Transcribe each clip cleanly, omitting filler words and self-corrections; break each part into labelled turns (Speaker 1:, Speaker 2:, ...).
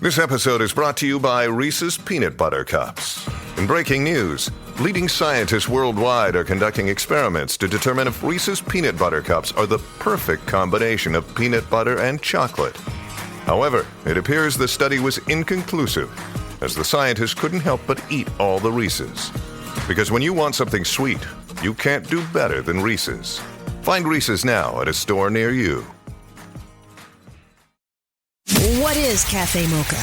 Speaker 1: This episode is brought to you by Reese's Peanut Butter Cups. In breaking news, leading scientists worldwide are conducting experiments to determine if Reese's Peanut Butter Cups are the perfect combination of peanut butter and chocolate. However, it appears the study was inconclusive, as the scientists couldn't help but eat all the Reese's. Because when you want something sweet, you can't do better than Reese's. Find Reese's now at a store near you.
Speaker 2: What is Cafe Mocha?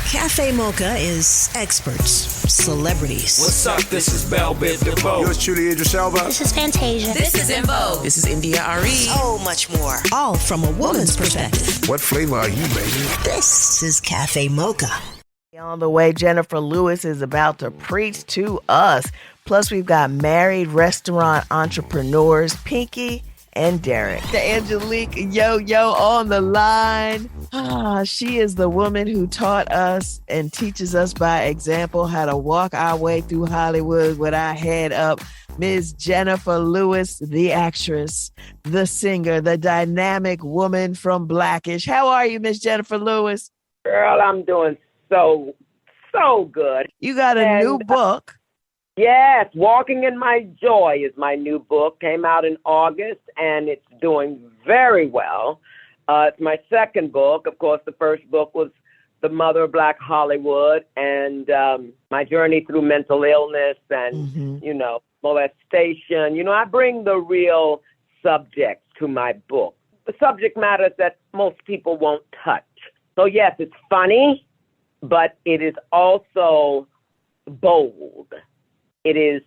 Speaker 2: Cafe Mocha is experts, celebrities.
Speaker 3: What's up? This is Belle Biz DeVoe.
Speaker 4: Yours truly, Idris Elba.
Speaker 5: This is Fantasia.
Speaker 6: This is In Vogue.
Speaker 7: This is India Ari.
Speaker 2: So much more. All from a woman's perspective.
Speaker 4: What flavor are you, baby?
Speaker 2: This is Cafe Mocha.
Speaker 8: On the way, Jennifer Lewis is about to preach to us. Plus, we've got married restaurant entrepreneurs Pinky and Derek. The Angelique Yo-Yo on the line. She is the woman who taught us and teaches us by example how to walk our way through Hollywood with our head up. Ms. Jennifer Lewis, the actress, the singer, the dynamic woman from Blackish. How are you, Ms. Jennifer Lewis?
Speaker 9: Girl, I'm doing so good.
Speaker 8: You got a new book.
Speaker 9: Yes, Walking in My Joy is my new book. Came out in August, and it's doing very well. It's my second book. Of course, the first book was The Mother of Black Hollywood, and my journey through mental illness and, molestation. I bring the real subjects to my book, the subject matters that most people won't touch. So, yes, it's funny, but it is also bold. It is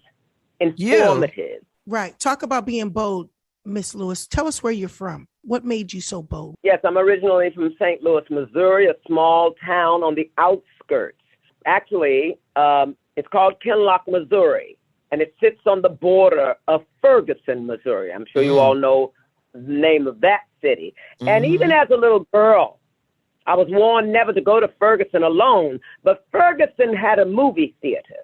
Speaker 9: informative.
Speaker 10: Right. Talk about being bold, Miss Lewis. Tell us where you're from. What made you so bold?
Speaker 9: Yes, I'm originally from St. Louis, Missouri, a small town on the outskirts. Actually, it's called Kinloch, Missouri, and it sits on the border of Ferguson, Missouri. I'm sure you all know the name of that city. Mm-hmm. And even as a little girl, I was warned never to go to Ferguson alone, but Ferguson had a movie theater,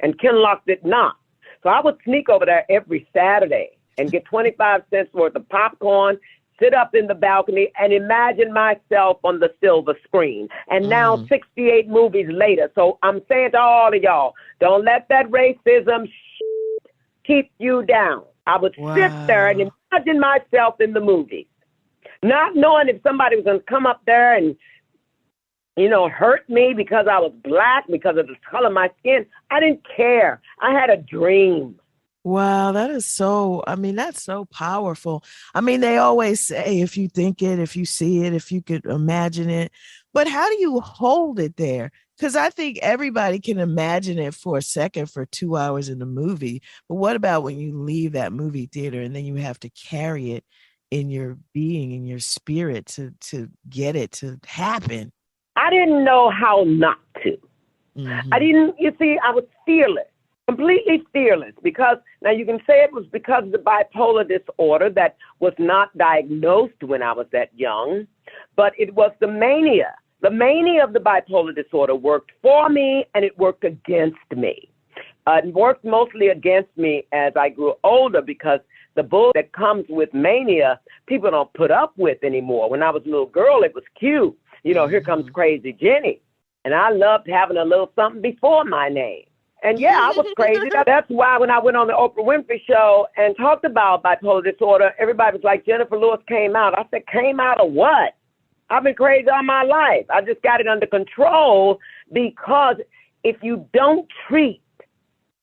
Speaker 9: and Kinloch did not. So I would sneak over there every Saturday and get 25 cents worth of popcorn, sit up in the balcony, and imagine myself on the silver screen. And now 68 movies later. So I'm saying to all of y'all, don't let that racism keep you down. I would sit there and imagine myself in the movies, not knowing if somebody was going to come up there and hurt me because I was black, because of the color of my skin. I didn't care. I had a dream.
Speaker 8: Wow, that's so powerful. I mean, they always say, if you think it, if you see it, if you could imagine it, but how do you hold it there? Because I think everybody can imagine it for a second for 2 hours in the movie. But what about when you leave that movie theater and then you have to carry it in your being, in your spirit to get it to happen?
Speaker 9: I didn't know how not to.
Speaker 8: Mm-hmm.
Speaker 9: I was fearless, completely fearless, because now you can say it was because of the bipolar disorder that was not diagnosed when I was that young, but it was the mania. The mania of the bipolar disorder worked for me and it worked against me. It worked mostly against me as I grew older because the bull that comes with mania, people don't put up with anymore. When I was a little girl, it was cute. Here comes Crazy Jenny. And I loved having a little something before my name. And yeah, I was crazy. That's why when I went on the Oprah Winfrey Show and talked about bipolar disorder, everybody was like, Jennifer Lewis came out. I said, came out of what? I've been crazy all my life. I just got it under control because if you don't treat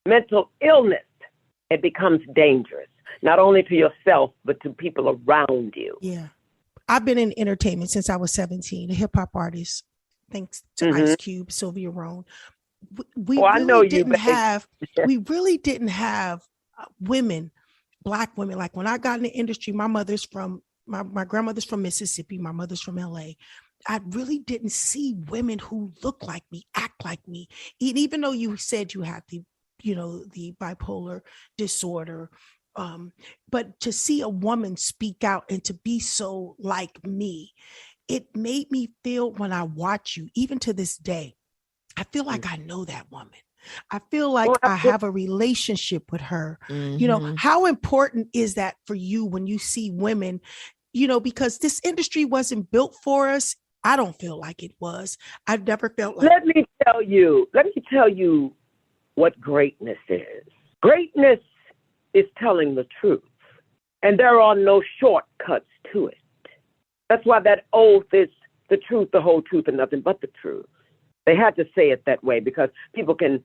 Speaker 9: mental illness, it becomes dangerous, not only to yourself, but to people around you.
Speaker 10: Yeah. I've been in entertainment since I was 17, a hip hop artist, thanks to Ice Cube, Sylvia Rhone. We really didn't have women, Black women. Like when I got in the industry, my grandmother's from Mississippi, my mother's from LA. I really didn't see women who look like me, act like me. And even though you said you had the bipolar disorder, but to see a woman speak out and to be so like me, it made me feel, when I watch you, even to this day, I feel like I know that woman. I feel like I have a relationship with her. Mm-hmm. How important is that for you when you see women, because this industry wasn't built for us. I don't feel like it was. I've never felt like.
Speaker 9: Let me tell you what greatness is. Greatness is telling the truth, and there are no shortcuts to it. That's why that oath is the truth, the whole truth, and nothing but the truth. They had to say it that way because people can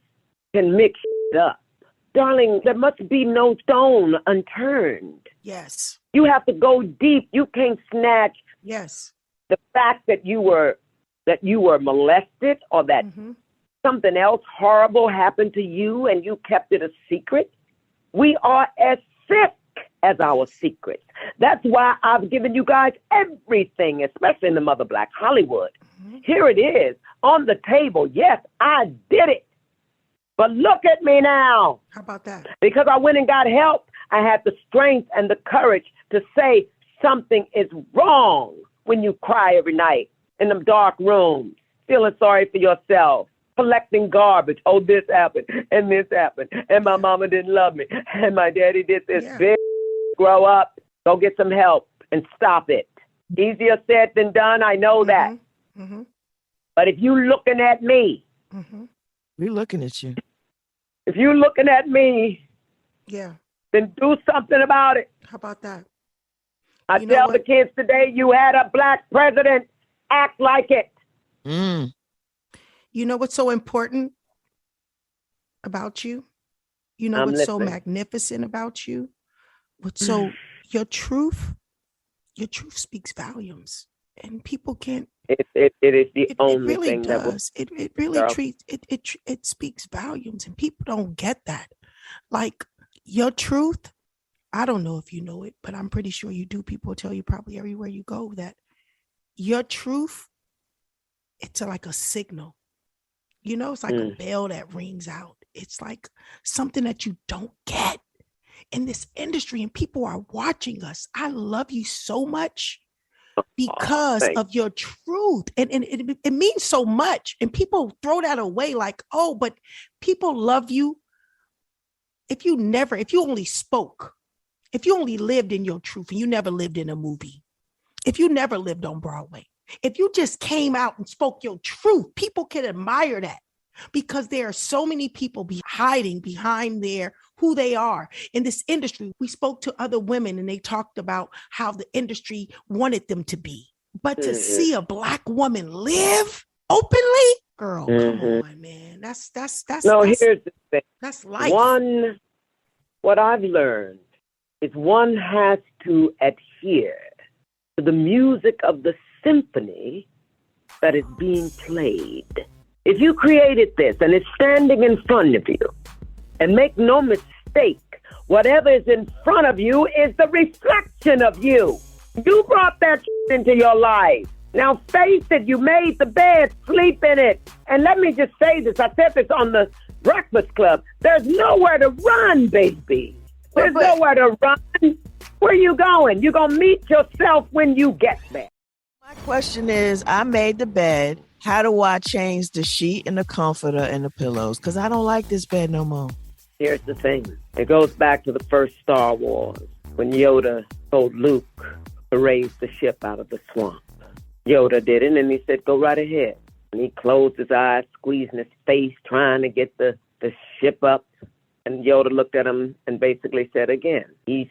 Speaker 9: mix it up. Darling, there must be no stone unturned.
Speaker 10: Yes.
Speaker 9: You have to go deep. You can't snatch the fact that you were molested or that something else horrible happened to you and you kept it a secret. We are as sick as our secrets. That's why I've given you guys everything, especially in the Mother Black Hollywood. Here it is on the table. Yes, I did it. But look at me now.
Speaker 10: How about that?
Speaker 9: Because I went and got help, I had the strength and the courage to say something is wrong when you cry every night in them dark rooms, feeling sorry for yourself, collecting garbage. Oh, this happened, and my mama didn't love me, and my daddy did this. Bitch, grow up, go get some help, and stop it. Easier said than done, I know that. But if you looking at me,
Speaker 8: we're looking at you.
Speaker 9: If you're looking at me, then do something about it.
Speaker 10: How about that?
Speaker 9: I tell the kids today, you had a black president, act like it.
Speaker 10: You know what's so important about you? You know what's so magnificent about you? Your truth speaks volumes, and people can't.
Speaker 9: It is the only
Speaker 10: really
Speaker 9: thing
Speaker 10: does. It really treats it speaks volumes, and people don't get that. Like your truth, I don't know if you know it, but I'm pretty sure you do. People tell you probably everywhere you go that your truth, it's like a signal. You know, it's like a bell that rings out. It's like something that you don't get in this industry, and people are watching us. I love you so much because of your truth. And it means so much. And people throw that away like, oh, but people love you. If you only spoke, if you only lived in your truth and you never lived in a movie, if you never lived on Broadway, if you just came out and spoke your truth, people can admire that because there are so many people hiding behind who they are in this industry. We spoke to other women and they talked about how the industry wanted them to be. But to see a Black woman live openly, girl, come on, man. Here's the thing. That's life.
Speaker 9: What I've learned is one has to adhere to the music of the symphony that is being played. If you created this and it's standing in front of you, and make no mistake, whatever is in front of you is the reflection of you. You brought that into your life. Now face it, you made the bed, sleep in it. And let me just say this, I said this on the Breakfast Club. There's nowhere to run, baby. There's nowhere to run. Where you going? You're going to meet yourself when you get there.
Speaker 8: My question is, I made the bed. How do I change the sheet and the comforter and the pillows? Because I don't like this bed no more.
Speaker 9: Here's the thing. It goes back to the first Star Wars when Yoda told Luke to raise the ship out of the swamp. Yoda did it, and he said, go right ahead. And he closed his eyes, squeezing his face, trying to get the ship up. And Yoda looked at him and basically said again, I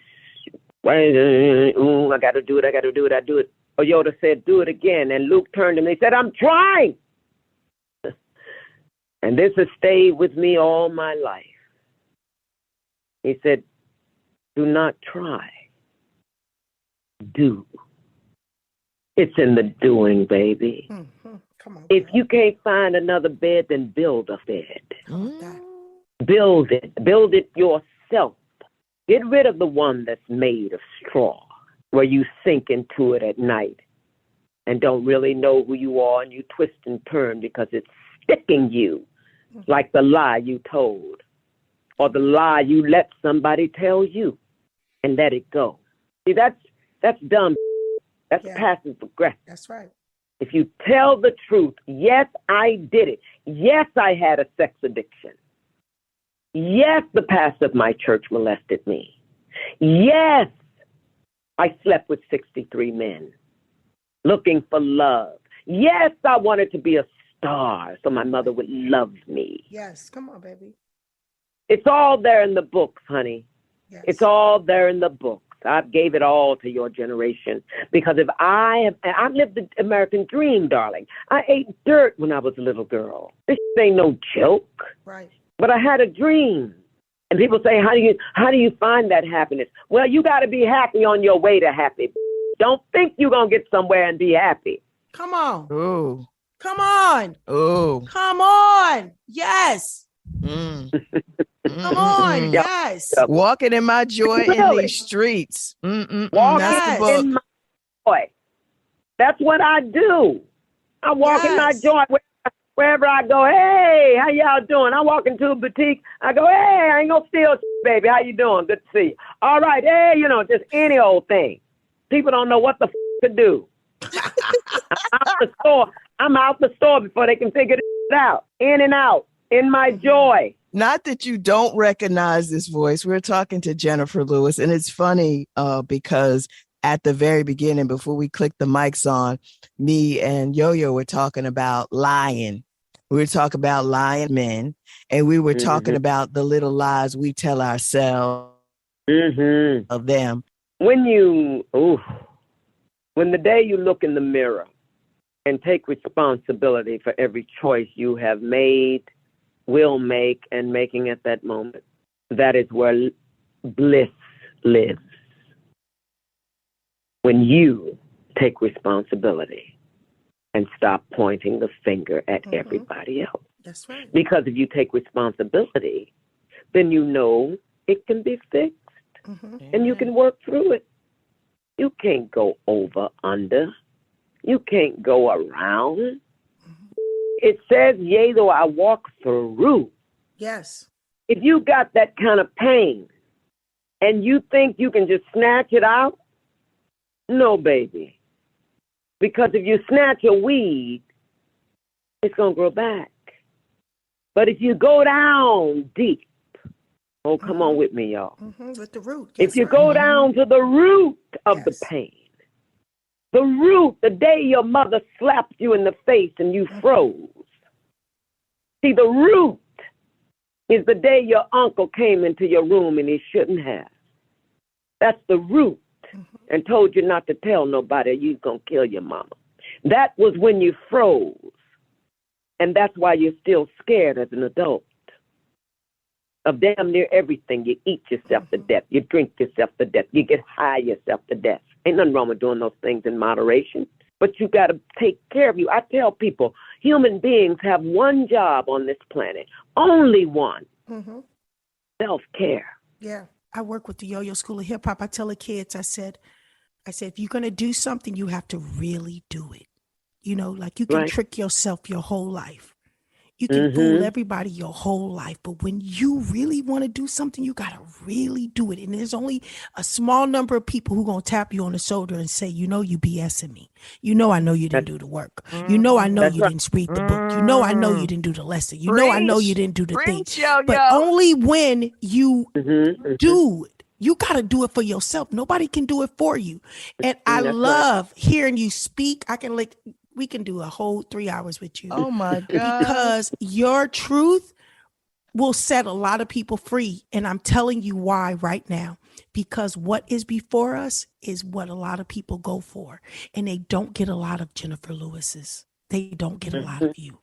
Speaker 9: got to do it. Oh, Yoda said, do it again. And Luke turned to him and he said, I'm trying. And this has stayed with me all my life. He said, do not try. Do. It's in the doing, baby.
Speaker 10: Come on.
Speaker 9: If you can't find another bed, then build a bed.
Speaker 10: That.
Speaker 9: Build it. Build it yourself. Get rid of the one that's made of straw, where you sink into it at night and don't really know who you are, and you twist and turn because it's sticking you, like the lie you told or the lie you let somebody tell you, and let it go. See, that's dumb. That's passive aggressive.
Speaker 10: That's right.
Speaker 9: If you tell the truth, yes, I did it. Yes, I had a sex addiction. Yes, the pastor of my church molested me. Yes, I slept with 63 men looking for love. Yes, I wanted to be a star so my mother would love me.
Speaker 10: Yes, come on, baby.
Speaker 9: It's all there in the books, honey.
Speaker 10: Yes.
Speaker 9: It's all there in the books. I gave it all to your generation because I lived the American dream, darling. I ate dirt when I was a little girl. This ain't no joke.
Speaker 10: Right.
Speaker 9: But I had a dream. And people say, how do you find that happiness? Well, you got to be happy on your way to happy. Don't think you're going to get somewhere and be happy.
Speaker 10: Come on.
Speaker 8: Ooh.
Speaker 10: Come on.
Speaker 8: Ooh.
Speaker 10: Come on. Yes.
Speaker 8: Mm.
Speaker 10: Come on. Yes.
Speaker 8: Walking in my joy in these streets.
Speaker 9: Walking
Speaker 8: That's the book.
Speaker 9: in my joy. That's what I do. I walk in my joy wherever I go. Hey, how y'all doing? I walk into a boutique. I go, hey, I ain't gonna steal, baby. How you doing? Good to see you. All right, hey, just any old thing. People don't know what the to do. I'm out the store before they can figure it out. In and out. In my joy.
Speaker 8: Not that you don't recognize this voice. We're talking to Jennifer Lewis, and it's funny because at the very beginning, before we clicked the mics on, me and Yo-Yo were talking about lying. We were talking about lying men, and we were talking about the little lies we tell ourselves of them.
Speaker 9: When the day you look in the mirror and take responsibility for every choice you have made, will make, and making at that moment, that is where bliss lives. When you take responsibility and stop pointing the finger at everybody else.
Speaker 10: That's right.
Speaker 9: Because if you take responsibility, then you know it can be fixed and you can work through it. You can't go over, under. You can't go around. It says, yea, though I walk through.
Speaker 10: Yes.
Speaker 9: If you got that kind of pain and you think you can just snatch it out, no, baby. Because if you snatch a weed, it's going to grow back. But if you go down deep, oh, come on with me, y'all.
Speaker 10: With the root.
Speaker 9: If you go down to the root of the pain, the root, the day your mother slapped you in the face and you froze. See, the root is the day your uncle came into your room and he shouldn't have. That's the root. And told you not to tell nobody you're going to kill your mama. That was when you froze. And that's why you're still scared as an adult of damn near everything. You eat yourself to death. You drink yourself to death. You get high yourself to death. Ain't nothing wrong with doing those things in moderation. But you got to take care of you. I tell people, human beings have one job on this planet. Only one. Self-care.
Speaker 10: Yeah. I work with the Yo-Yo School of Hip Hop. I tell the kids, I said, if you're going to do something, you have to really do it. Like you can trick yourself your whole life. You can fool everybody your whole life. But when you really want to do something, you got to really do it. And there's only a small number of people who going to tap you on the shoulder and say, you BSing me. I know you didn't do the work. I know you didn't read the book. I know you didn't do the lesson. I know you didn't do the thing. But only when you do it. You got to do it for yourself. Nobody can do it for you. And I love hearing you speak. We can do a whole 3 hours with you.
Speaker 8: Oh my God.
Speaker 10: Because your truth will set a lot of people free. And I'm telling you why right now. Because what is before us is what a lot of people go for. And they don't get a lot of Jennifer Lewis's. They don't get a lot of you.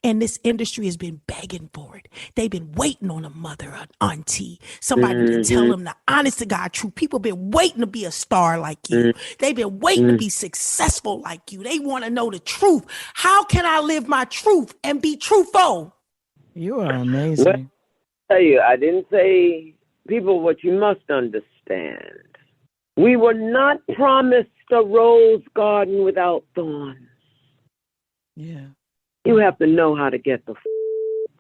Speaker 10: And this industry has been begging for it. They've been waiting on a mother, an auntie, somebody to tell them the honest to God truth. People been waiting to be a star like you. They've been waiting to be successful like you. They want to know the truth. How can I live my truth and be truthful?
Speaker 8: You are amazing.
Speaker 9: Well, I tell you, I didn't say, people, what you must understand. We were not promised a rose garden without thorns.
Speaker 8: Yeah.
Speaker 9: You have to know how to get the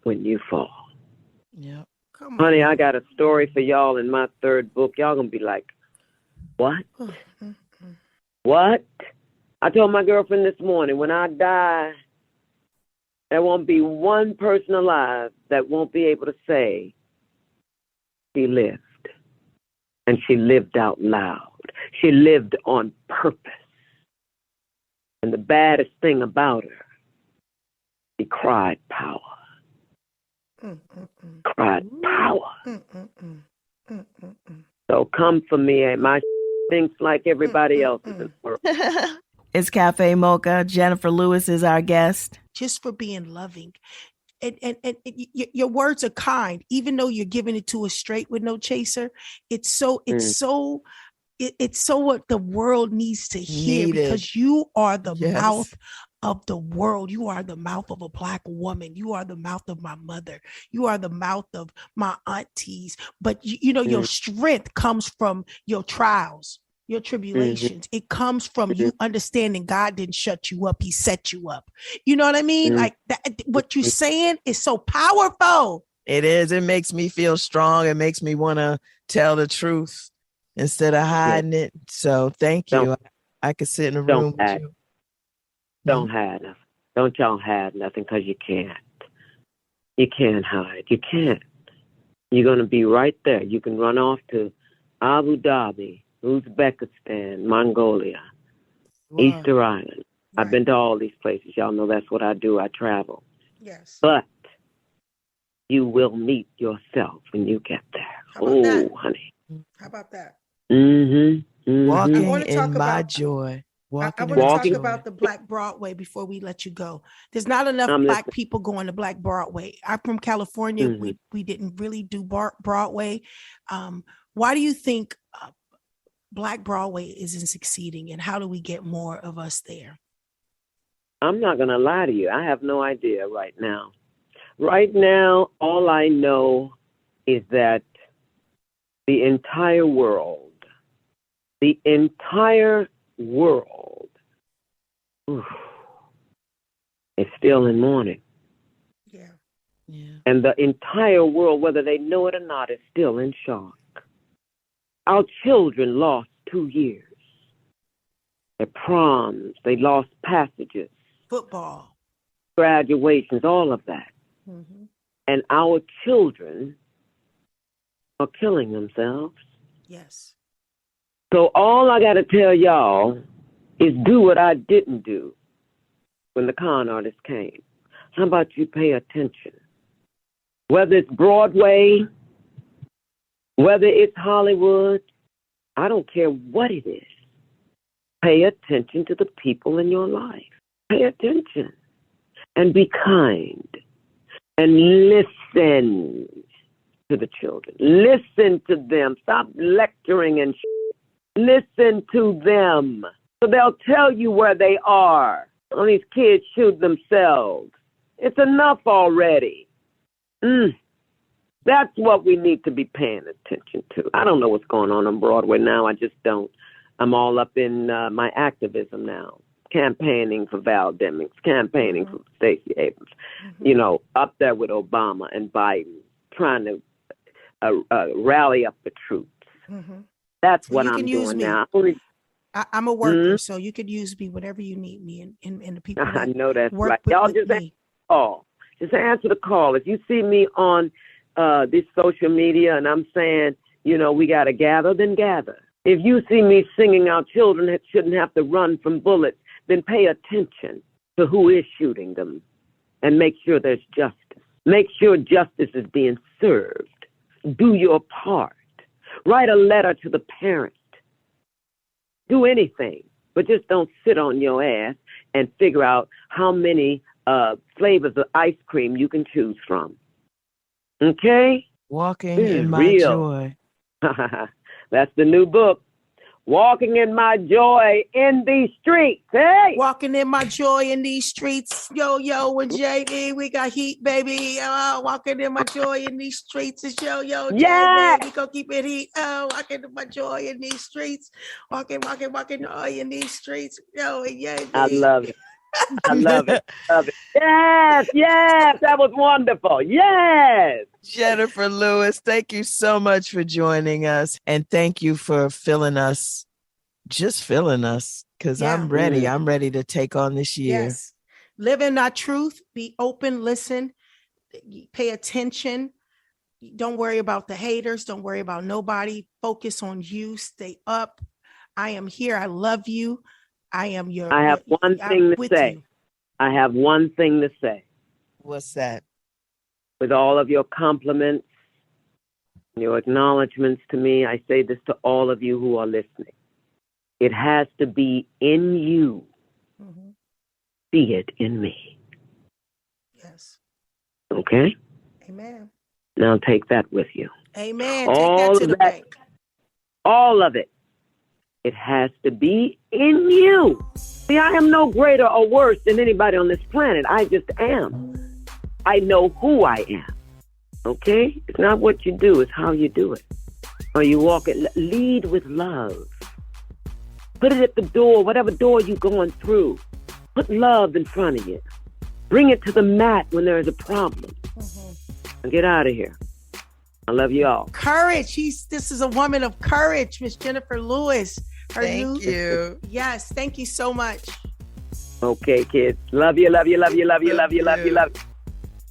Speaker 9: when you fall.
Speaker 8: Yeah.
Speaker 9: Honey, I got a story for y'all in my third book. Y'all gonna be like, what? What? I told my girlfriend this morning, when I die, there won't be one person alive that won't be able to say she lived. And she lived out loud. She lived on purpose. And the baddest thing about her, she cried power. Cried power. So come for me. My thinks like everybody else in this world.
Speaker 8: It's Cafe Mocha. Jennifer Lewis is our guest.
Speaker 10: Just for being loving. And your words are kind, even though you're giving it to us straight with no chaser. It's so what the world needs to hear, because you are the mouth of the world. You are the mouth of a Black woman. You are the mouth of my mother. You are the mouth of my aunties. But your strength comes from your trials, your tribulations. It comes from you understanding God didn't shut you up. He set you up. You know what I mean? Like that, what you're saying is so powerful.
Speaker 8: It is. It makes me feel strong. It makes me want to tell the truth instead of hiding it. So thank you. I could sit in a room with you.
Speaker 9: Don't hide nothing. Don't y'all hide nothing, because you can't. You can't hide. You can't. You're going to be right there. You can run off to Abu Dhabi, Uzbekistan, Mongolia, Easter Island. Right. I've been to all these places. Y'all know that's what I do. I travel.
Speaker 10: Yes.
Speaker 9: But you will meet yourself when you get there. Oh, honey.
Speaker 10: How about that?
Speaker 8: Walking in my joy.
Speaker 10: I want to talk about the Black Broadway before we let you go. There's not enough Black people going to Black Broadway. I'm from California. We didn't really do Broadway. Why do you think Black Broadway isn't succeeding, and how do we get more of us there?
Speaker 9: I'm not going to lie to you. I have no idea right now. Right now, all I know is that the entire world is still in mourning.
Speaker 10: Yeah.
Speaker 9: And the entire world, whether they know it or not, is still in shock. Our children lost 2 years. Their proms, they lost passages.
Speaker 10: Football.
Speaker 9: Graduations, all of that. And our children are killing themselves.
Speaker 10: Yes.
Speaker 9: So all I got to tell y'all is do what I didn't do when the con artist came. How about you pay attention? Whether it's Broadway, whether it's Hollywood, I don't care what it is. Pay attention to the people in your life. Pay attention and be kind and listen to the children. Listen to them. Stop lecturing and listen to them. So they'll tell you where they are. All these kids shoot themselves. It's enough already. That's what we need to be paying attention to. I don't know what's going on Broadway now. I just don't. I'm all up in my activism now. Campaigning for Val Demings, campaigning for Stacey Abrams. Up there with Obama and Biden, trying to rally up the troops. That's what I'm doing now.
Speaker 10: I'm a worker, so you could use me whenever you need me, and the people.
Speaker 9: I know that's right. Y'all just answer the call. Just answer the call. If you see me on this social media and I'm saying, we got to gather, then gather. If you see me singing our children that shouldn't have to run from bullets, then pay attention to who is shooting them and make sure there's justice. Make sure justice is being served. Do your part. Write a letter to the parent. Do anything, but just don't sit on your ass and figure out how many flavors of ice cream you can choose from. Okay?
Speaker 8: Walking in my joy.
Speaker 9: That's the new book. Walking in my joy in these streets. Hey!
Speaker 10: Walking in my joy in these streets. Yo, and JB, we got heat, baby. Walking in my joy in these streets. It's yo,
Speaker 9: yes!
Speaker 10: JB. We gonna keep it heat. Walking in my joy in these streets. Walking joy in these streets. Yo, yeah.
Speaker 9: I love it. I love it. Yes, that was wonderful. Yes.
Speaker 8: Jennifer Lewis, thank you so much for joining us. And thank you for filling us, because I'm ready. I'm ready to take on this year.
Speaker 10: Yes. Live in our truth. Be open, listen, pay attention. Don't worry about the haters. Don't worry about nobody. Focus on you. Stay up. I am here. I love you. I am your.
Speaker 9: I have one thing to say.
Speaker 10: You.
Speaker 9: I have one thing to say.
Speaker 8: What's that?
Speaker 9: With all of your compliments, your acknowledgments to me, I say this to all of you who are listening. It has to be in you.
Speaker 10: Mm-hmm.
Speaker 9: See it in me.
Speaker 10: Yes.
Speaker 9: Okay?
Speaker 10: Amen.
Speaker 9: Now take that with you.
Speaker 10: Amen. Take that to the bank.
Speaker 9: All of it. It has to be in you. See, I am no greater or worse than anybody on this planet. I just am. I know who I am. Okay? It's not what you do, it's how you do it. Or you walk it. Lead with love. Put it at the door, whatever door you're going through. Put love in front of you. Bring it to the mat when there is a problem. And get out of here. I love you all.
Speaker 10: Courage. This is a woman of courage, Miss Jennifer Lewis.
Speaker 8: Thank you.
Speaker 10: Yes, thank you so much.
Speaker 9: Okay, kids. Love you, love you, love you, love you, love you, love you, love you.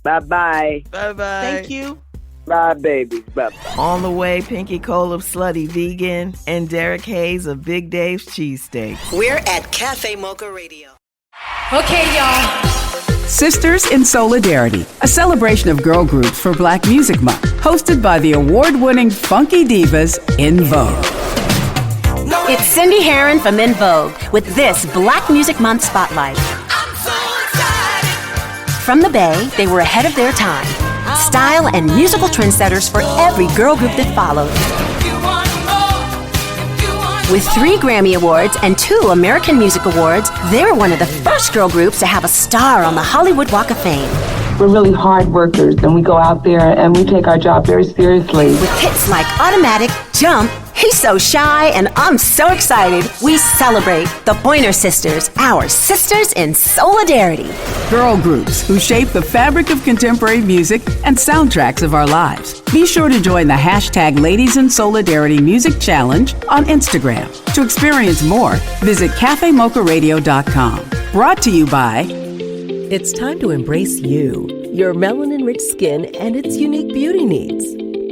Speaker 9: Bye-bye.
Speaker 8: Bye-bye.
Speaker 10: Thank you.
Speaker 9: Bye, babies. Bye-bye.
Speaker 8: On the way, Pinky Cole of Slutty Vegan and Derek Hayes of Big Dave's Cheesesteaks.
Speaker 2: We're at Cafe Mocha Radio.
Speaker 5: Okay, y'all.
Speaker 6: Sisters in Solidarity, a celebration of girl groups for Black Music Month, hosted by the award-winning Funky Divas In Vogue.
Speaker 5: It's Cindy Herron from In Vogue with this Black Music Month Spotlight.
Speaker 7: I'm so excited.
Speaker 5: From the Bay, they were ahead of their time. Style and musical trendsetters for every girl group that followed. With 3 Grammy Awards and 2 American Music Awards, they were one of the first girl groups to have a star on the Hollywood Walk of Fame.
Speaker 11: We're really hard workers, and we go out there and we take our job very seriously.
Speaker 5: With hits like Automatic, Jump, He's So Shy, and I'm so excited. We celebrate the Pointer Sisters, our sisters in solidarity.
Speaker 6: Girl groups who shape the fabric of contemporary music and soundtracks of our lives. Be sure to join the hashtag Ladies in Solidarity Music Challenge on Instagram. To experience more, visit cafemocharadio.com. Brought to you by...
Speaker 12: It's time to embrace you, your melanin-rich skin, and its unique beauty needs.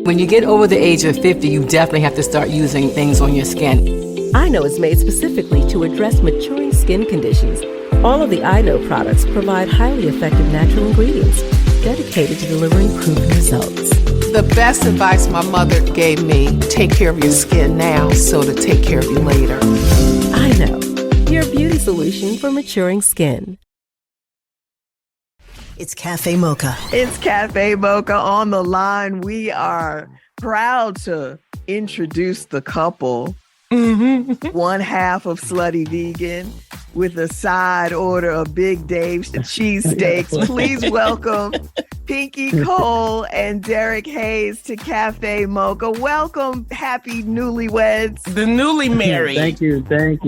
Speaker 13: When you get over the age of 50, you definitely have to start using things on your skin.
Speaker 12: iKnow is made specifically to address maturing skin conditions. All of the iKnow products provide highly effective natural ingredients dedicated to delivering proven results.
Speaker 14: The best advice my mother gave me, take care of your skin now so to take care of you later.
Speaker 12: iKnow, your beauty solution for maturing skin.
Speaker 2: It's Cafe Mocha.
Speaker 8: It's Cafe Mocha on the line. We are proud to introduce the couple. One half of Slutty Vegan with a side order of Big Dave's cheesesteaks. Please welcome Pinky Cole and Derek Hayes to Cafe Mocha. Welcome, happy newlyweds.
Speaker 3: The newly married.
Speaker 15: Thank you.
Speaker 9: Thank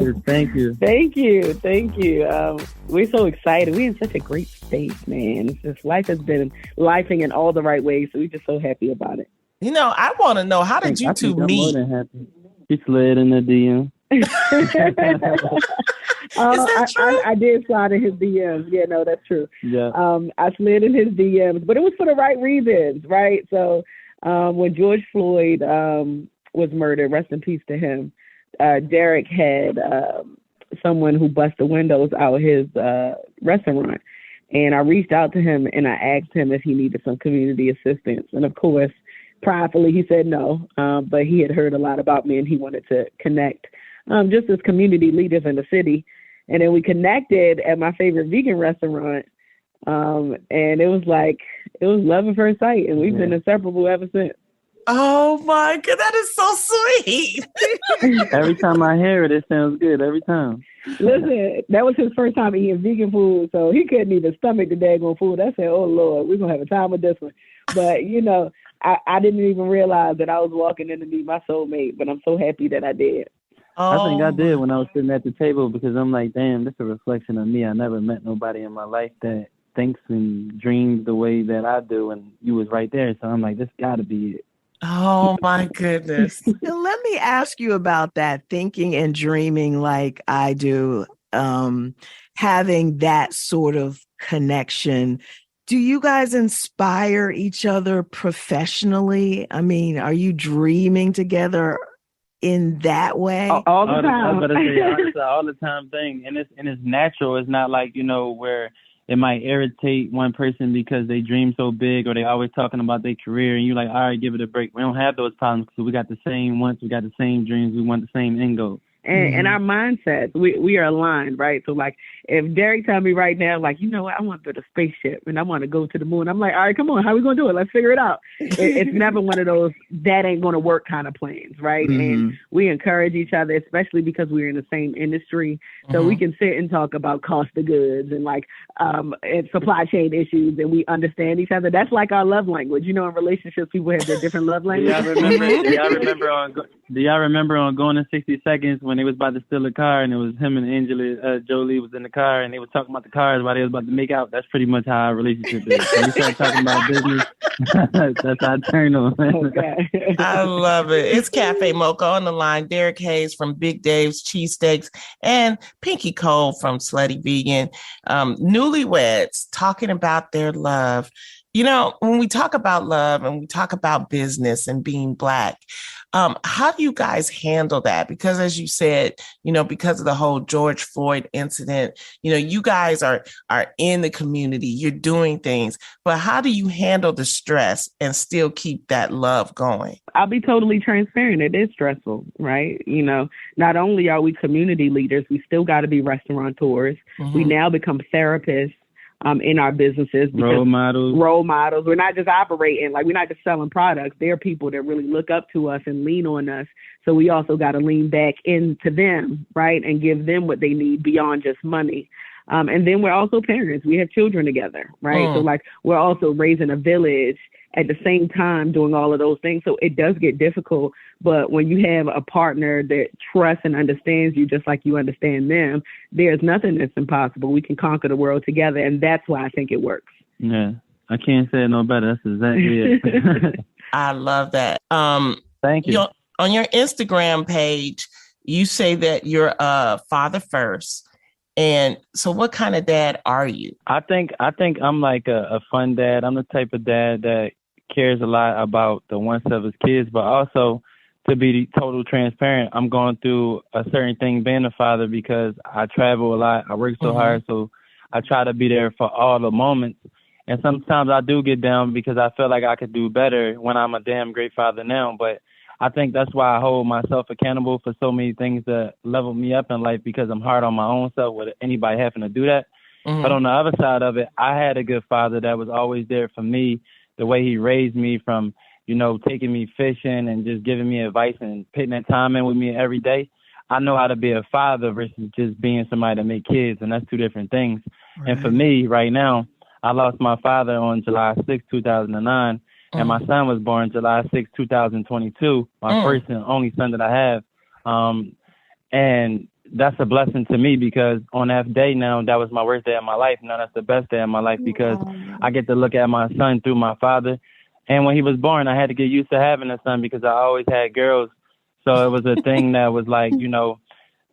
Speaker 9: you. We're so excited. We're in such a great state, man. It's just life has been lifing in all the right ways. So we're just so happy about it.
Speaker 3: You know, I want to know, how did you two meet?
Speaker 15: I'm more than happy. She slid in the DM.
Speaker 3: Is that true?
Speaker 9: I did slide in his DMs. Yeah, no, that's true.
Speaker 15: Yeah.
Speaker 9: I slid in his DMs, but it was for the right reasons, right? So when George Floyd was murdered, rest in peace to him, Derek had someone who busted windows out his restaurant. And I reached out to him and I asked him if he needed some community assistance. And of course, pridefully, he said no, but he had heard a lot about me and he wanted to connect just as community leaders in the city. And then we connected at my favorite vegan restaurant. And it was love at first sight. And we've been inseparable ever since.
Speaker 3: Oh my God, that is so sweet.
Speaker 15: Every time I hear it, it sounds good. Every time.
Speaker 9: Listen, that was his first time eating vegan food, so he couldn't even stomach the daggone food. I said, oh Lord, we're going to have a time with this one. But, you know, I didn't even realize that I was walking in to meet my soulmate, but I'm so happy that I did.
Speaker 15: I think I did when I was sitting at the table because I'm like, damn, this is a reflection of me. I never met nobody in my life that thinks and dreams the way that I do, and you was right there. So I'm like, this got to be it.
Speaker 3: Oh my goodness.
Speaker 8: Now, let me ask you about that, thinking and dreaming like I do, having that sort of connection. Do you guys inspire each other professionally? I mean, are you dreaming together in that way?
Speaker 15: All the time. It's all the time thing, and it's natural. It's not like, where it might irritate one person because they dream so big or they always talking about their career, and you're like, all right, give it a break. We don't have those problems because we got the same wants, we got the same dreams, we want the same end goal.
Speaker 16: And our mindsets, we are aligned, right? So, like, if Derek tell me right now, like, you know what, I want to build a spaceship and I want to go to the moon, I'm like, all right, come on, how we going to do it? Let's figure it out. It's never one of those, that ain't going to work kind of plans, right? And we encourage each other, especially because we're in the same industry. So we can sit and talk about cost of goods and, like, and supply chain issues, and we understand each other. That's like our love language. In relationships, people have their different love languages. Do y'all remember on Going in 60 Seconds when they was about to steal a car, and it was him and Angela Jolie was in the car, and they was talking about the cars while they was about to make out? That's pretty much how our relationship is. When we start talking about business, that's our turn on.
Speaker 3: Okay. I love it. It's Cafe Mocha on the line. Derek Hayes from Big Dave's Cheesesteaks and Pinky Cole from Slutty Vegan. Newlyweds talking about their love. When we talk about love and we talk about business and being Black, how do you guys handle that? Because as you said, because of the whole George Floyd incident, you guys are in the community, you're doing things, but how do you handle the stress and still keep that love going?
Speaker 16: I'll be totally transparent. It is stressful, right? Not only are we community leaders, we still got to be restaurateurs. We now become therapists. In our businesses. Role models. We're not just operating, we're not just selling products. There are people that really look up to us and lean on us. So we also got to lean back into them, right? And give them what they need beyond just money. And then we're also parents. We have children together, right? So we're also raising a village at the same time doing all of those things. So it does get difficult. But when you have a partner that trusts and understands you just like you understand them, there's nothing that's impossible. We can conquer the world together. And that's why I think it works.
Speaker 15: Yeah, I can't say it no better. That's exactly it.
Speaker 3: I love that.
Speaker 15: Thank you.
Speaker 3: On your Instagram page, you say that you're a father first. And so what kind of dad are you?
Speaker 15: I think I'm like a fun dad. I'm the type of dad that cares a lot about the wants of his kids, but also, to be total transparent, I'm going through a certain thing being a father because I travel a lot. I work so hard, so I try to be there for all the moments. And sometimes I do get down because I feel like I could do better when I'm a damn great father now. But I think that's why I hold myself accountable for so many things that level me up in life, because I'm hard on my own self with anybody having to do that. But on the other side of it, I had a good father that was always there for me, the way he raised me from, taking me fishing and just giving me advice and putting that time in with me every day. I know how to be a father versus just being somebody that make kids, and that's two different things. Right. And for me right now, I lost my father on July 6, 2009. And my son was born July 6, 2022, my first and only son that I have. And that's a blessing to me because on that day now, that was my worst day of my life. Now that's the best day of my life because I get to look at my son through my father. And when he was born, I had to get used to having a son because I always had girls. So it was a thing that was like,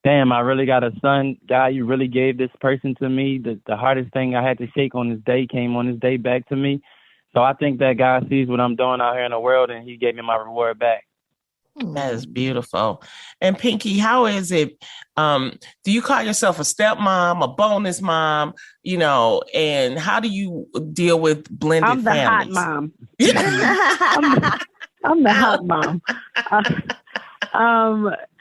Speaker 15: damn, I really got a son. God, you really gave this person to me. The hardest thing I had to shake on this day came on this day back to me. So I think that God sees what I'm doing out here in the world, and he gave me my reward back.
Speaker 3: That is beautiful. And Pinky, how is it? Do you call yourself a stepmom, a bonus mom, and how do you deal with blended families?
Speaker 16: I'm the hot mom.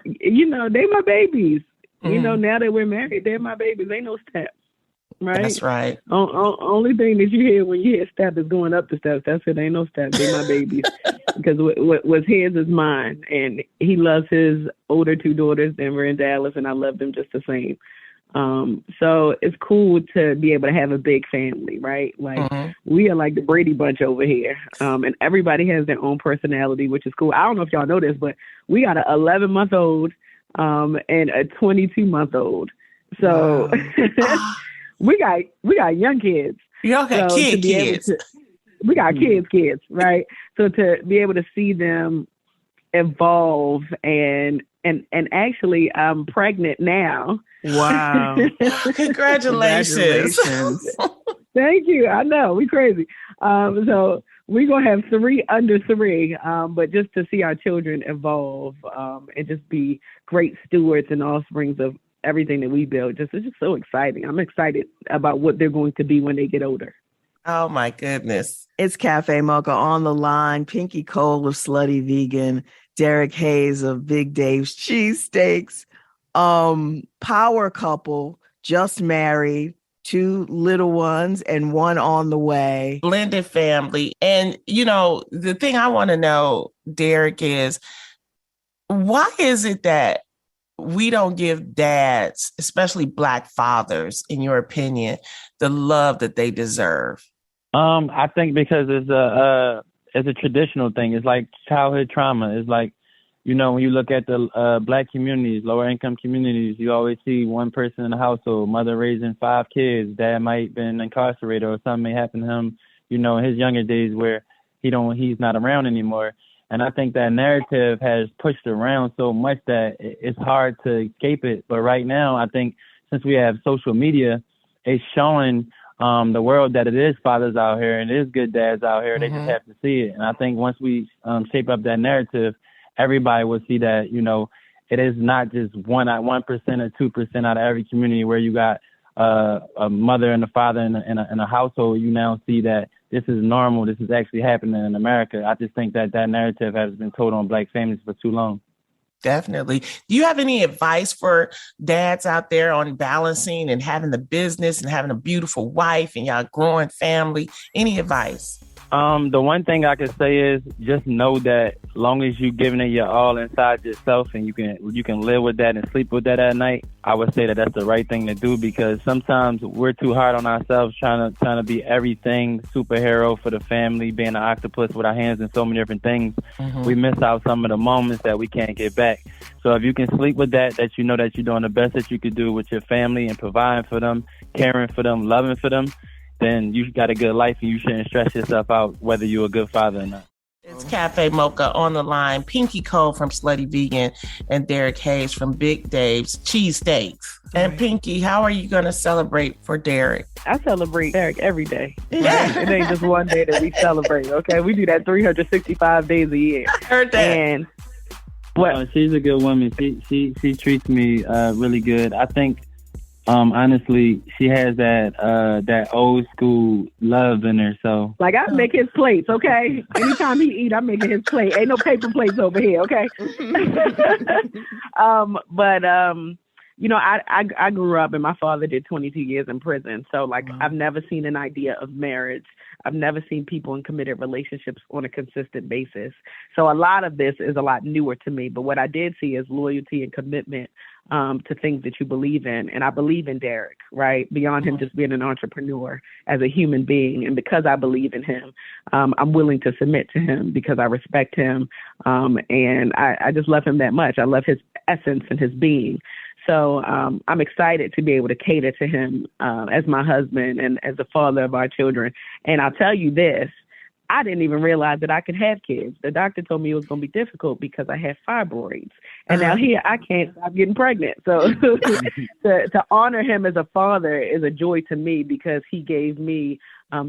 Speaker 16: They my babies. Now that we're married, they're my babies. Ain't no steps. Right?
Speaker 3: That's right.
Speaker 16: Only thing that you hear when you hear step is going up the steps. That's it. Ain't no steps. They my babies. Because what's his is mine. And he loves his older two daughters, Denver and Dallas, and I love them just the same. So it's cool to be able to have a big family, right? We are like the Brady Bunch over here. And everybody has their own personality, which is cool. I don't know if y'all know this, but we got an 11-month-old and a 22-month-old. So... We got young kids.
Speaker 3: Y'all got kids.
Speaker 16: We got kids, right? So to be able to see them evolve and actually I'm pregnant now.
Speaker 3: Wow. Congratulations.
Speaker 16: Thank you. I know, we crazy. So We're going to have 3 under 3, but just to see our children evolve and just be great stewards and offsprings of everything that we build, it's just so exciting. I'm excited about what they're going to be when they get older.
Speaker 3: Oh, my goodness.
Speaker 8: It's Cafe Mocha on the line. Pinky Cole of Slutty Vegan, Derek Hayes of Big Dave's Cheesesteaks. Power couple, just married, 2 little ones and 1 on the way.
Speaker 3: Blended family. And, the thing I want to know, Derek, is why is it that we don't give dads, especially Black fathers, in your opinion, the love that they deserve?
Speaker 15: I think because it's a traditional thing. It's like childhood trauma. It's like, when you look at the Black communities, lower income communities, you always see one person in the household, mother raising 5 kids, dad might have been incarcerated or something may happen to him, in his younger days where he's not around anymore. And I think that narrative has pushed around so much that it's hard to escape it. But right now, I think since we have social media, it's showing the world that it is fathers out here and it is good dads out here. They just have to see it. And I think once we shape up that narrative, everybody will see that, it is not just 1% or 2% out of every community where you got a mother and a father in a household. You now see that this is normal. This is actually happening in America. I just think that narrative has been told on Black families for too long.
Speaker 3: Definitely. Do you have any advice for dads out there on balancing and having the business and having a beautiful wife and y'all growing family? Any advice?
Speaker 15: The one thing I can say is just know that long as you're giving it your all inside yourself and you can live with that and sleep with that at night, I would say that that's the right thing to do, because sometimes we're too hard on ourselves trying to be everything, superhero for the family, being an octopus with our hands in so many different things. We miss out some of the moments that we can't get back. So if you can sleep with that you know that you're doing the best that you could do with your family and providing for them, caring for them, loving for them, then you got a good life and you shouldn't stress yourself out whether you're a good father or not.
Speaker 3: It's Cafe Mocha on the line. Pinky Cole from Slutty Vegan and Derek Hayes from Big Dave's Cheesesteaks. And Pinky, how are you going to celebrate for Derek?
Speaker 16: I celebrate Derek every day. Yeah. It ain't just one day that we celebrate, okay? We do that 365 days a year.
Speaker 3: I heard that.
Speaker 16: And
Speaker 15: she's a good woman. She treats me really good. I think honestly, she has that old school love in her. So,
Speaker 16: like, I make his plates, okay? Anytime he eat, I'm making his plate. Ain't no paper plates over here, okay? I grew up and my father did 22 years in prison. So, I've never seen an idea of marriage. I've never seen people in committed relationships on a consistent basis. So a lot of this is a lot newer to me. But what I did see is loyalty and commitment to things that you believe in. And I believe in Derek, right? Beyond him just being an entrepreneur, as a human being. And because I believe in him, I'm willing to submit to him because I respect him. And I just love him that much. I love his essence and his being. So I'm excited to be able to cater to him as my husband and as the father of our children. And I'll tell you this, I didn't even realize that I could have kids. The doctor told me it was going to be difficult because I had fibroids. And now here I can't stop getting pregnant. So to honor him as a father is a joy to me because he gave me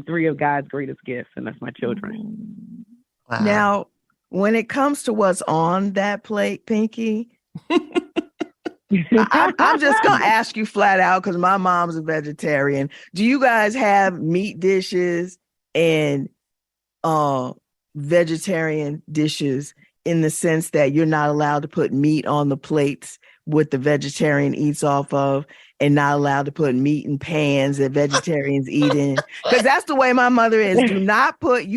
Speaker 16: 3 of God's greatest gifts, and that's my children.
Speaker 8: Wow. Now, when it comes to what's on that plate, Pinky, I'm just going to ask you flat out because my mom's a vegetarian. Do you guys have meat dishes and vegetarian dishes in the sense that you're not allowed to put meat on the plates what the vegetarian eats off of and not allowed to put meat in pans that vegetarians eat in? Because that's the way my mother is. You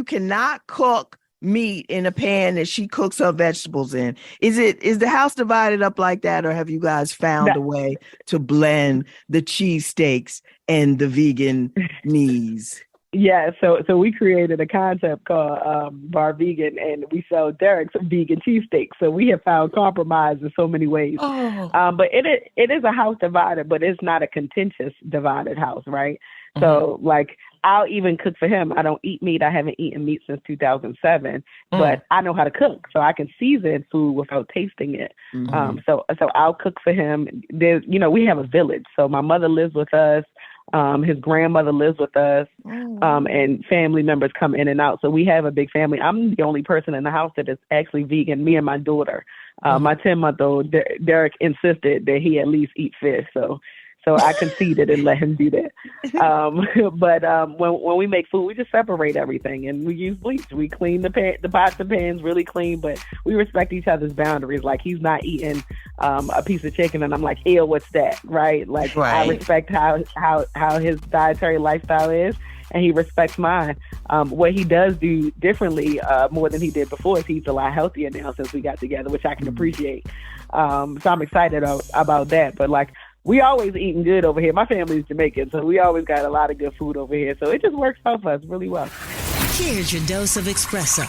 Speaker 8: cannot cook meat in a pan that she cooks her vegetables in. Is the house divided up like that, or have you guys found a way to blend the cheesesteaks and the vegan knees?
Speaker 16: Yeah, so we created a concept called Bar Vegan, and we sell Derek's vegan cheesesteaks. So we have found compromise in so many ways. But it is a house divided, but it's not a contentious divided house, right? Mm-hmm. So I'll even cook for him. I don't eat meat. I haven't eaten meat since 2007, but I know how to cook, so I can season food without tasting it. Mm-hmm. So I'll cook for him. We have a village. So my mother lives with us. His grandmother lives with us, and family members come in and out. So we have a big family. I'm the only person in the house that is actually vegan, me and my daughter. My 10-month-old, Derek, insisted that he at least eat fish. So I conceded and let him do that. But when we make food, we just separate everything, and we use bleach. We clean the pots and pans really clean, but we respect each other's boundaries. Like, he's not eating a piece of chicken, and I'm like, ew, what's that? Right? Like, right. I respect how his dietary lifestyle is, and he respects mine. What he does do differently, more than he did before, is he's a lot healthier now since we got together, which I can appreciate. So I'm excited about that. But like, we always eating good over here. My family's Jamaican, so we always got a lot of good food over here. So it just works out for us really well.
Speaker 2: Here's your dose of espresso.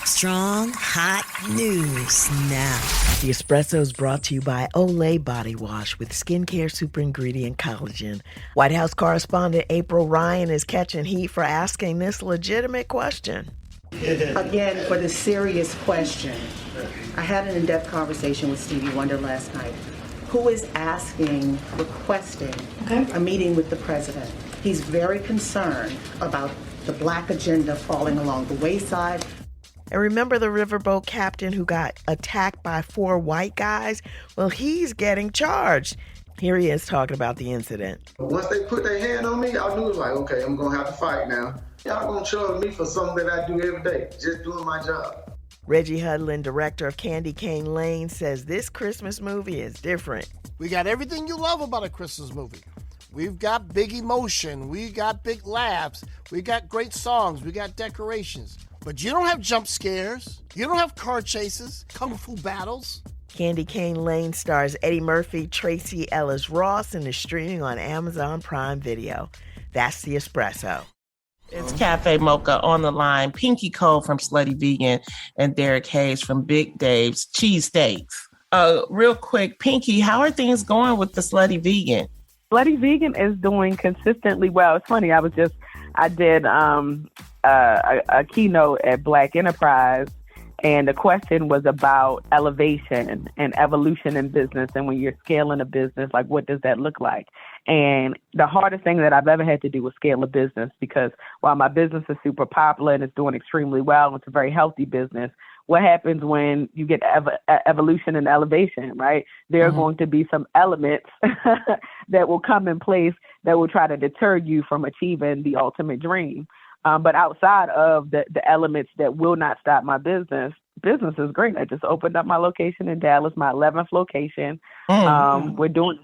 Speaker 2: Strong, hot news now.
Speaker 8: The espresso is brought to you by Olay Body Wash with skincare super ingredient collagen. White House correspondent April Ryan is catching heat for asking this legitimate question.
Speaker 17: Again, for the serious question, I had an in-depth conversation with Stevie Wonder last night, who is requesting a meeting with the president. He's very concerned about the black agenda falling along the wayside.
Speaker 8: And remember the riverboat captain who got attacked by 4 white guys? Well, he's getting charged. Here he is talking about the incident.
Speaker 18: Once they put their hand on me, I knew it was like, okay, I'm going to have to fight now. Y'all going to charge me for something that I do every day, just doing my job.
Speaker 8: Reggie Hudlin, director of Candy Cane Lane, says this Christmas movie is different.
Speaker 4: We got everything you love about a Christmas movie. We've got big emotion. We got big laughs. We got great songs. We got decorations. But you don't have jump scares. You don't have car chases, kung fu battles.
Speaker 8: Candy Cane Lane stars Eddie Murphy, Tracy Ellis Ross, and is streaming on Amazon Prime Video. That's the espresso.
Speaker 3: It's Cafe Mocha on the line. Pinky Cole from Slutty Vegan and Derek Hayes from Big Dave's Cheesesteaks. Real quick, Pinky, how are things going with the Slutty Vegan?
Speaker 16: Slutty Vegan is doing consistently well. It's funny. I did a keynote at Black Enterprise, and the question was about elevation and evolution in business. And when you're scaling a business, like, what does that look like? And the hardest thing that I've ever had to do was scale a business, because while my business is super popular and it's doing extremely well, it's a very healthy business. What happens when you get evolution and elevation, right? There are going to be some elements that will come in place that will try to deter you from achieving the ultimate dream. But outside of the elements that will not stop my business is great. I just opened up my location in Dallas, my 11th location. We're doing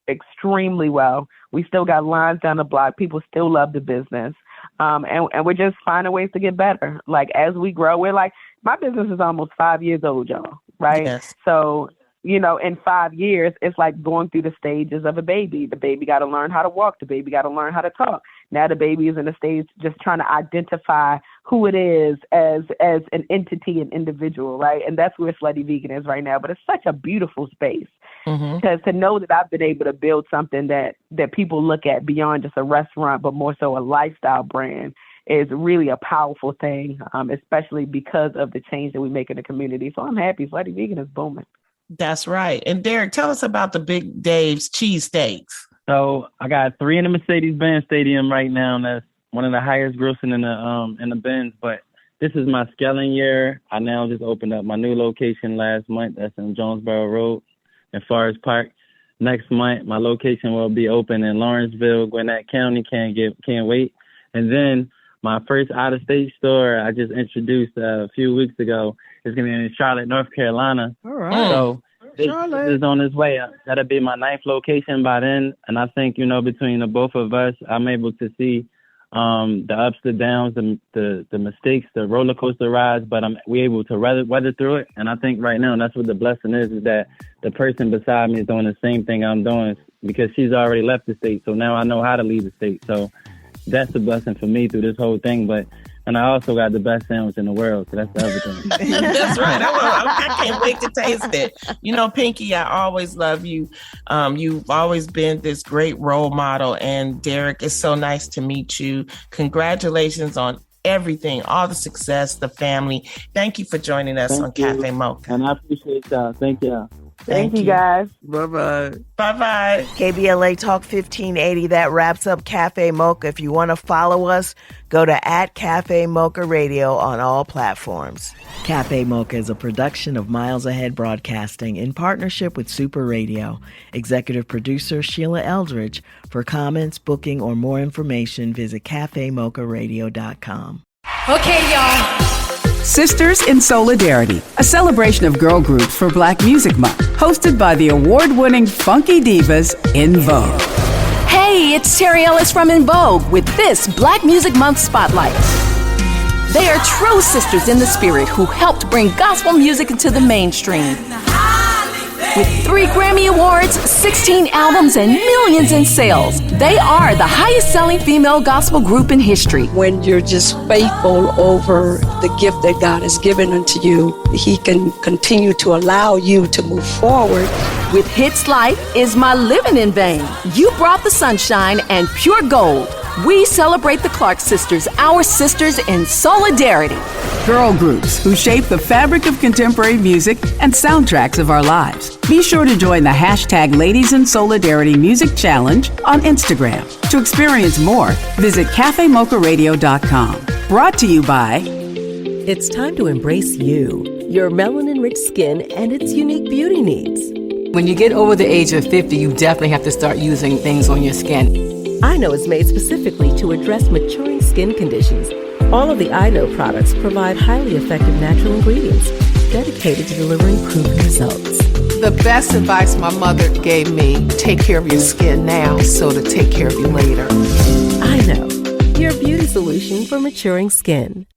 Speaker 16: extremely well. We still got lines down the block. People still love the business. And we're just finding ways to get better. Like, as we grow, we're like, my business is almost 5 years old, y'all, right?
Speaker 3: Yes.
Speaker 16: So, in 5 years, it's like going through the stages of a baby. The baby got to learn how to walk. The baby got to learn how to talk. Now the baby is in a stage just trying to identify who it is as an entity, an individual, right? And that's where Slutty Vegan is right now. But it's such a beautiful space, because to know that I've been able to build something that people look at beyond just a restaurant, but more so a lifestyle brand, is really a powerful thing, especially because of the change that we make in the community. So I'm happy Slutty Vegan is booming.
Speaker 3: That's right. And Derek, tell us about the Big Dave's Cheesesteaks.
Speaker 15: So I got 3 in the Mercedes-Benz Stadium right now. And that's one of the highest grossing in the Benz. But this is my scaling year. I now just opened up my new location last month. That's in Jonesboro Road in Forest Park. Next month, my location will be open in Lawrenceville, Gwinnett County. Can't wait. And then my first out-of-state store I just introduced a few weeks ago is going to be in Charlotte, North Carolina.
Speaker 8: All right.
Speaker 15: So this is on its way. That'll be my 9th location by then. And I think, between the both of us, I'm able to see the ups, the downs, the mistakes, the roller coaster rides, but we're able to weather through it. And I think right now, that's what the blessing is that the person beside me is doing the same thing I'm doing, because she's already left the state. So now I know how to leave the state. So that's the blessing for me through this whole thing. And I also got the best sandwich in the world, so that's the other thing.
Speaker 3: That's right. I can't wait to taste it. Pinky, I always love you. You've always been this great role model. And Derek, it's so nice to meet you. Congratulations on everything, all the success, the family. Thank you for joining us on Cafe Mocha.
Speaker 15: And I appreciate y'all. Thank y'all.
Speaker 16: Thank you, guys.
Speaker 15: Bye-bye.
Speaker 3: Bye-bye.
Speaker 8: KBLA Talk 1580. That wraps up Cafe Mocha. If you want to follow us, go to @Cafe Mocha Radio on all platforms. Cafe Mocha is a production of Miles Ahead Broadcasting in partnership with Super Radio. Executive producer Sheila Eldridge. For comments, booking, or more information, visit cafemocharadio.com.
Speaker 6: Okay, y'all. Sisters in Solidarity, a celebration of girl groups for Black Music Month, hosted by the award-winning funky divas In Vogue.
Speaker 5: Hey, it's Terry Ellis from In Vogue with this Black Music Month Spotlight. They are true sisters in the spirit who helped bring gospel music into the mainstream. With 3 Grammy Awards, 16 albums, and millions in sales, they are the highest-selling female gospel group in history.
Speaker 19: When you're just faithful over the gift that God has given unto you, He can continue to allow you to move forward.
Speaker 5: With hits like Is My Living in Vain, You Brought the Sunshine, and Pure Gold, we celebrate the Clark sisters, our sisters in solidarity.
Speaker 6: Girl groups who shape the fabric of contemporary music and soundtracks of our lives. Be sure to join the #Ladies in Solidarity Music Challenge on Instagram. To experience more, visit cafemocharadio.com. Brought to you by...
Speaker 12: It's time to embrace you, your melanin-rich skin, and its unique beauty needs.
Speaker 13: When you get over the age of 50, you definitely have to start using things on your skin.
Speaker 12: I Know is made specifically to address maturing skin conditions. All of the I Know products provide highly effective natural ingredients dedicated to delivering proven results.
Speaker 14: The best advice my mother gave me, take care of your skin now so to take care of you later.
Speaker 12: I Know, your beauty solution for maturing skin.